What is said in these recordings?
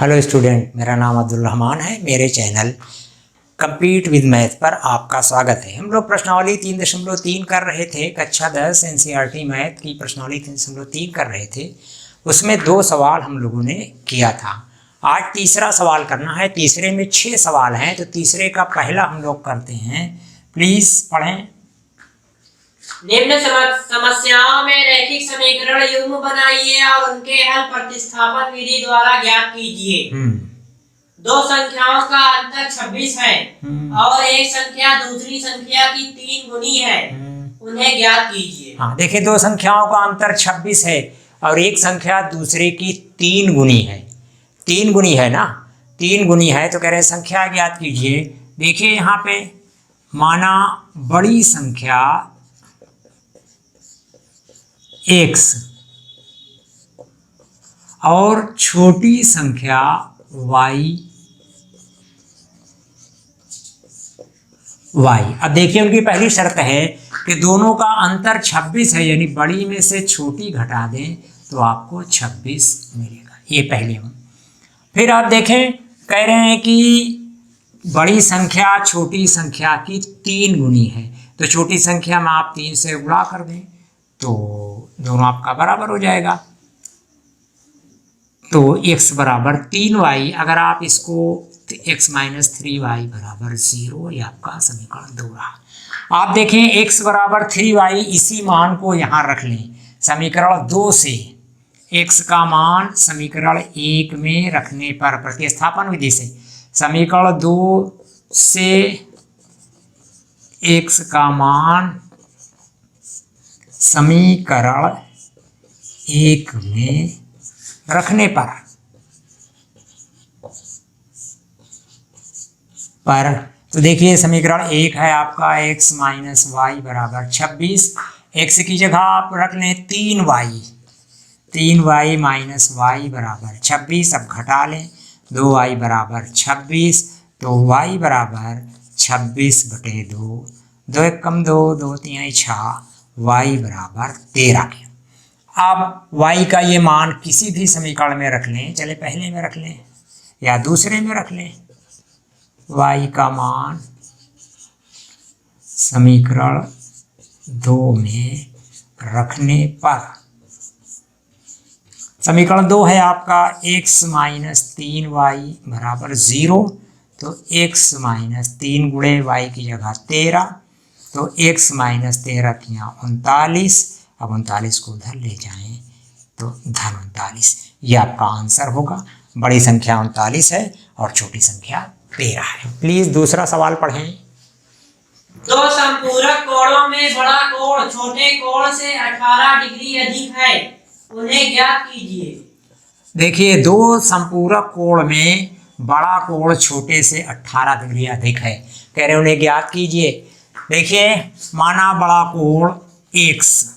Hello student, मेरा नाम अब्दुल रहमान है। मेरे चैनल कंप्लीट विद मैथ पर आपका स्वागत है। हम लोग प्रश्नावली 3.3 कर रहे थे। कक्षा 10 एनसीईआरटी मैथ की प्रश्नावली 3.3 कर रहे थे। उसमें 2 सवाल हम लोगों ने किया था। आज तीसरा सवाल करना है। तीसरे में 6 सवाल हैं, तो तीसरे का पहला हम लोग करते हैं। प्लीज़ पढ़ें। निम्न समस्याओं में रैखिक समीकरण युग्म बनाइए और उनके हल प्रतिस्थापन विधि द्वारा ज्ञात कीजिए। दो संख्याओं का अंतर 26 है और एक संख्या दूसरी संख्या की 3 गुनी है, उन्हें ज्ञात कीजिए। हाँ, देखिए, 2 संख्याओं का अंतर 26 है और एक संख्या दूसरे की 3 गुनी है। 3 गुनी है ना, 3 गुनी है, तो कह रहे हैं संख्या ज्ञात कीजिए। देखिए यहाँ पे माना बड़ी संख्या x और छोटी संख्या y। अब देखिए, उनकी पहली शर्त है कि दोनों का अंतर 26 है, यानी बड़ी में से छोटी घटा दें तो आपको 26 मिलेगा। ये पहले में। फिर आप देखें, कह रहे हैं कि बड़ी संख्या छोटी संख्या की 3 गुनी है, तो छोटी संख्या में आप 3 से गुणा कर दें तो दोनों आपका बराबर हो जाएगा। तो x बराबर 3y, अगर आप इसको x माइनस 3y बराबर 0, ये आपका समीकरण 2 रहा। आप देखें x बराबर 3y, इसी मान को यहाँ रख लें। समीकरण 2 से x का मान समीकरण 1 में रखने पर प्रतिस्थापन विधि से समीकरण 2 से x का मान समीकरण 1 में रखने पर तो देखिए, समीकरण 1 है आपका x माइनस वाई बराबर 26। x की जगह आप रख लें 3y माइनस वाई बराबर 26। अब घटा लें 2y बराबर 26, तो y बराबर 26/2। 2 1 कम 2, 2 3 6, y बराबर 13 के। अब y का ये मान किसी भी समीकरण में रख लें, चले पहले में रख लें या दूसरे में रख लें। y का मान समीकरण 2 में रखने पर समीकरण 2 है आपका x माइनस 3y बराबर 0, तो x माइनस 3 गुणे y की जगह 13, तो x माइनस 13 की 39। अब 39 को उधर ले जाएं तो धन 39। ये आपका आंसर होगा। बड़ी संख्या 39 है और छोटी संख्या 13 है। प्लीज दूसरा सवाल पढ़ें। दो संपूरक कोणों में बड़ा कोण छोटे कोण से 18 डिग्री अधिक है, उन्हें ज्ञात कीजिए। देखिए, 2 संपूरक कोण में बड़ा कोण छोटे से 18 डिग्री अधिक है, कह रहे उन्हें ज्ञात कीजिए। देखिए, माना बड़ा कोण x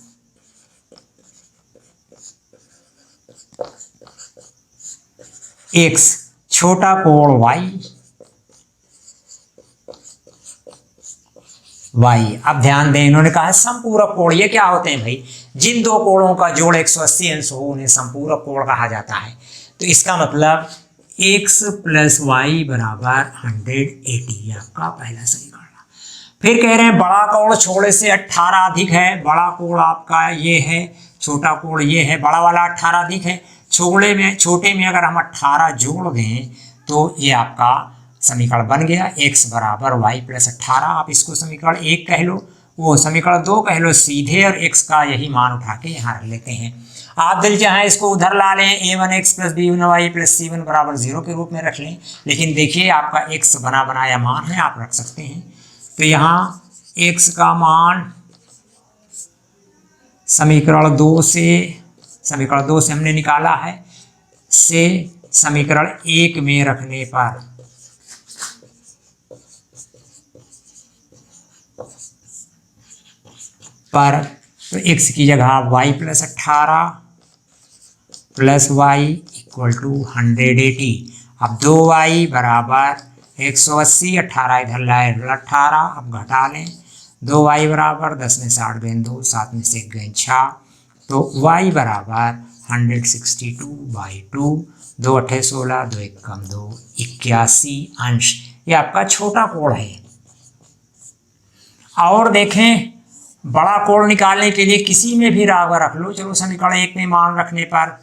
छोटा कोण y। अब ध्यान दें, इन्होंने कहा संपूरक कोण। ये क्या होते हैं भाई? जिन 2 कोणों का जोड़ 180 अंश हो उन्हें संपूरक कोण कहा जाता है। तो इसका मतलब x प्लस y बराबर 180, आपका पहला समीकरण। फिर कह रहे हैं बड़ा कोण छोटे से 18 अधिक है। बड़ा कोण आपका ये है, छोटा कोण ये है। बड़ा वाला 18 अधिक है, छोटे में अगर हम 18 जोड़ दें तो ये आपका समीकरण बन गया। x बराबर y प्लस 18। आप इसको समीकरण 1 कह लो, वो समीकरण 2 कह लो सीधे, और x का यही मान उठा के यहाँ रख लेते हैं। आप दिल चाहें इसको उधर ला लें, a1x plus b1y plus c1 बराबर 0 के रूप में रख लें, लेकिन देखिए आपका x बना बनाया मान है, आप रख सकते हैं। तो यहाँ x का मान समीकरण 2 से हमने निकाला है, से समीकरण 1 में रखने पर तो x की जगह y plus 18 plus y equal to 180। अब 2y बराबर 180, 18 इधर लाए 18, अब घटा लें 2y बराबर 10 में से 8 गए 2, 7 में से 1 गए 6, तो y बराबर 162/2 2 8 16, 2 1 कम 2, 81 अंश। ये आपका छोटा कोण है। और देखें बड़ा कोण निकालने के लिए किसी में भी राग रख लो। चलो समीकरण 1 में मान रखने पर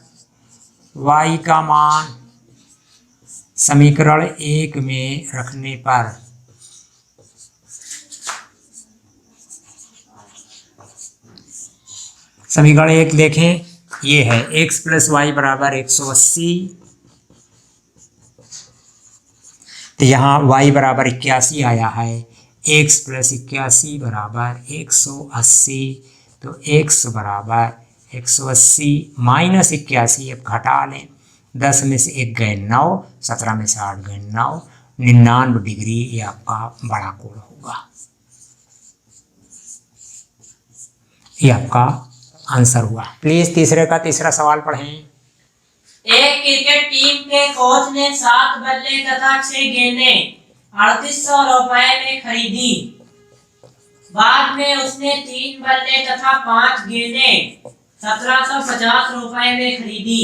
y का मान समीकरण 1 में रखने पर समीकरण 1 देखें, ये है x प्लस वाई बराबर 180। तो यहाँ y बराबर 81 आया है, x प्लस 81 बराबर 180। तो x बराबर 180 माइनस 81, अब घटा लें, 10 में से 1 गए 9, 17 में से 8 गए 9, 99 डिग्री ये आपका बड़ा कोण होगा। ये आपका आंसर हुआ। प्लीज तीसरे का तीसरा सवाल पढ़ें। एक क्रिकेट टीम के कोच ने 7 बल्ले तथा 6 गेंदें 3800 रुपए में खरीदी। बाद में उसने 3 बल्ले तथा 5 गेंदें 1750 रुपए में खरीदी।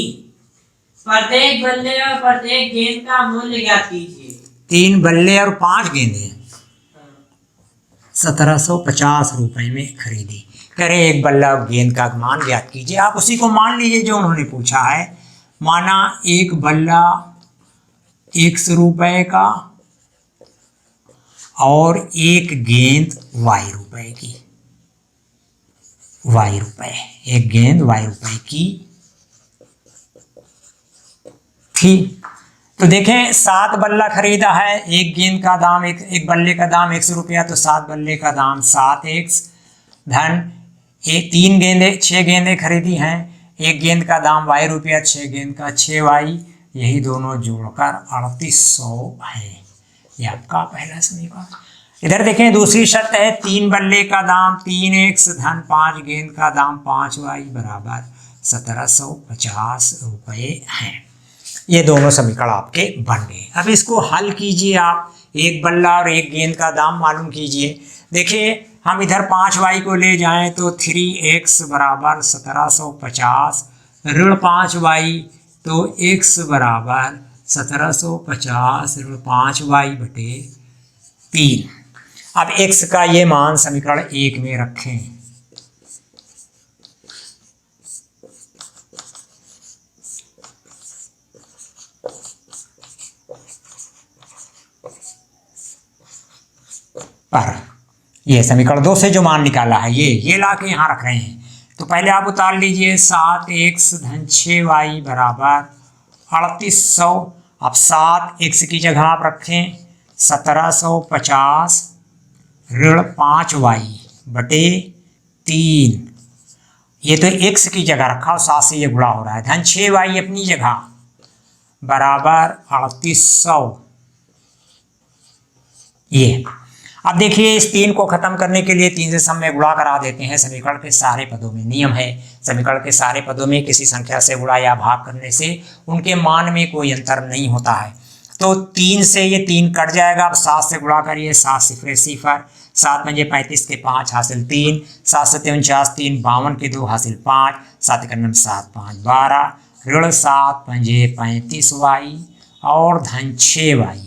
प्रत्येक बल्ले और प्रत्येक गेंद का मूल्य ज्ञात कीजिए। 3 बल्ले और 5 गेंदें 1750 रुपए में खरीदी। कह रहे एक बल्ला और गेंद का मान ज्ञात कीजिए। आप उसी को मान लीजिए जो उन्होंने पूछा है। माना एक बल्ला 100 रुपए का और एक गेंद y रुपए की, y रुपए, एक गेंद y रुपए की थी। तो देखें 7 बल्ला खरीदा है, एक गेंद का दाम एक बल्ले का दाम 100 रुपया, तो 7 बल्ले का दाम 7x धन 3 गेंदे 6 गेंदें खरीदी हैं, एक गेंद का दाम y रुपया, 6 गेंद का 6y, यही दोनों जोड़कर 3800 है। ये आपका पहला समीकरण। इधर देखें दूसरी शर्त है, 3 बल्ले का दाम 3x धन 5 गेंद का दाम 5y बराबर 1750 रुपये हैं। ये दोनों समीकरण आपके बन गए। अब इसको हल कीजिए आप, एक बल्ला और एक गेंद का दाम मालूम कीजिए। देखिए हम इधर 5y को ले जाएं तो 3x बराबर 1750 ऋण 5y, तो x बराबर 1750 ऋण 5y बटे 3। अब x का ये मान समीकरण 1 में रखें। पर ये समीकरण 2 से जो मान निकाला है ये ला के यहाँ रख रहे हैं। तो पहले आप उतार लीजिए 7x धन 6y बराबर 3800। अब 7x की जगह आप रखें 1750 ऋण 5y बटे 3। ये तो x की जगह रखा और 7 से ये गुणा हो रहा है, धन 6y अपनी जगह बराबर 3800। ये अब देखिए इस 3 को खत्म करने के लिए 3 से सम में गुणा करा देते हैं। समीकरण के सारे पदों में नियम है, समीकरण के सारे पदों में किसी संख्या से गुणा या भाग करने से उनके मान में कोई अंतर नहीं होता है। तो 3 से ये 3 कट जाएगा। अब 7 से गुणा करिए, 7 सिफरे सिफर, 7 पंजे 35 के 5 हासिल 3, 7 सत्ते 49, 3 52 के 2 हासिल 5, 7 इकन्नम 7 5 12 ऋण 7 पंजे 35y और धन 6y।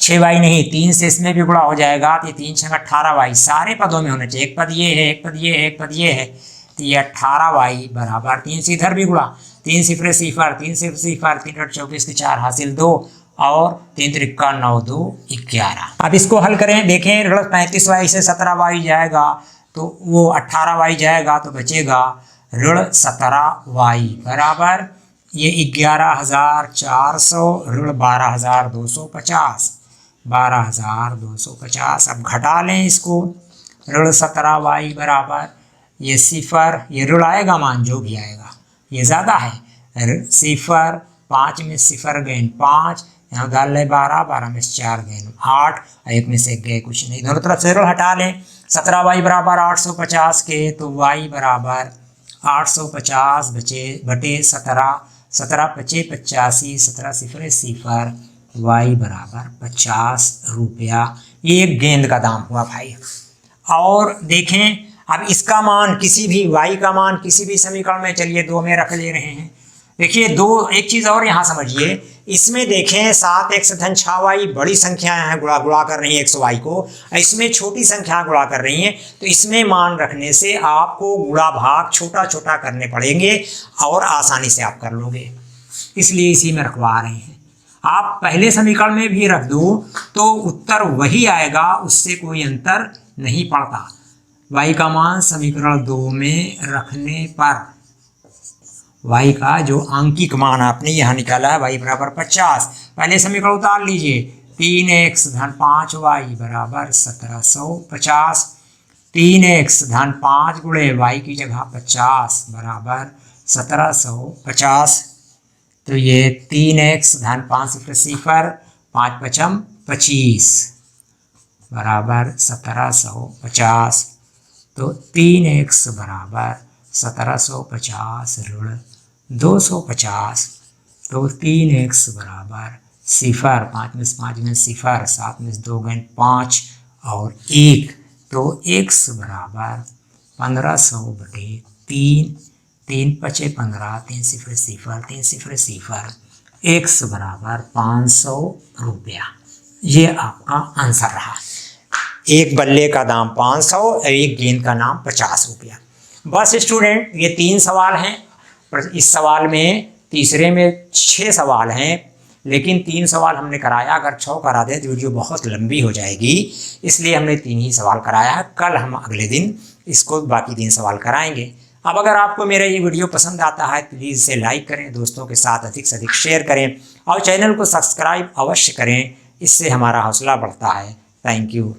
6y नहीं, 3 से इसमें भी गुणा हो जाएगा तो ये 3 6 18y सारे पदों में होना चाहिए। एक पद ये है, एक पद ये है, एक पद ये है, तो ये 18y बराबर 3 से इधर भी गुणा, 3 सिफरे सिफर, 3 सिफर सिफर, 3 8 24 के 4 हासिल 2 और 3 त्रिका 9 2 11। अब इसको हल करें, देखें ऋण 35y से 17y जाएगा तो वो 18y जाएगा, तो बचेगा ऋण 17y बराबर ये 11400 ऋण 12250, 12250। अब घटा लें इसको, ऋण 17y बराबर ये सिफर, ये ऋण आएगा मान जो भी आएगा, ये ज़्यादा है, सिफर 5 में सिफर गए 5, यहाँ डाल लें 12, 12 में 4 गए 8, 1 में से गए कुछ नहीं, दोनों तरफ से ऋण हटा लें। 17y बराबर 850 के, तो y बराबर 850 बटे 17, 17 पचे 85, 17 सिफरे सिफर, y बराबर 50 रुपया। ये एक गेंद का दाम हुआ भाई। और देखें अब इसका मान किसी भी y का मान किसी भी समीकरण में, चलिए 2 में रख ले रहे हैं, देखिए एक चीज और यहाँ समझिए, इसमें देखें 7x धन 6y बड़ी संख्याएं हैं, गुणा कर रही हैं xy को, इसमें छोटी संख्या गुणा कर रही हैं, तो इसमें मान रखने से आपको गुणा भाग छोटा छोटा करने पड़ेंगे और आसानी से आप कर लोगे, इसलिए इसी में रखवा रहे हैं। आप पहले समीकरण में भी रख दो तो उत्तर वही आएगा, उससे कोई अंतर नहीं पड़ता। y का मान समीकरण 2 में रखने पर y का जो आंकिक मान आपने यहाँ निकाला है y बराबर 50, पहले समीकरण उतार लीजिए। 3x धन 5y बराबर 1750, 3x धन 5 गुणे y की जगह 50 बराबर 1750, तो ये 3x धन 5 0 5 पचम 25 बराबर 1750, तो 3x बराबर 1750 ऋण 250, तो 3x बराबर 0, 5 में 5 में 0, 7 में 2 गण 5 और 1, तो x बराबर 1500/3, 3 पचे 15, 3 0 0, 3 0 0, x बराबर 500 रुपया। ये आपका आंसर रहा। एक बल्ले का दाम 500 और एक गेंद का नाम 50 रुपया। बस स्टूडेंट, ये 3 सवाल हैं। इस सवाल में तीसरे में 6 सवाल हैं, लेकिन 3 सवाल हमने कराया। अगर 6 करा दें तो वीडियो बहुत लंबी हो जाएगी, इसलिए हमने 3 ही सवाल कराया है। कल हम अगले दिन इसको बाकी 3 सवाल कराएंगे। अब अगर आपको मेरा ये वीडियो पसंद आता है तो प्लीज़ इसे लाइक करें, दोस्तों के साथ अधिक से अधिक शेयर करें और चैनल को सब्सक्राइब अवश्य करें, इससे हमारा हौसला बढ़ता है। Thank you.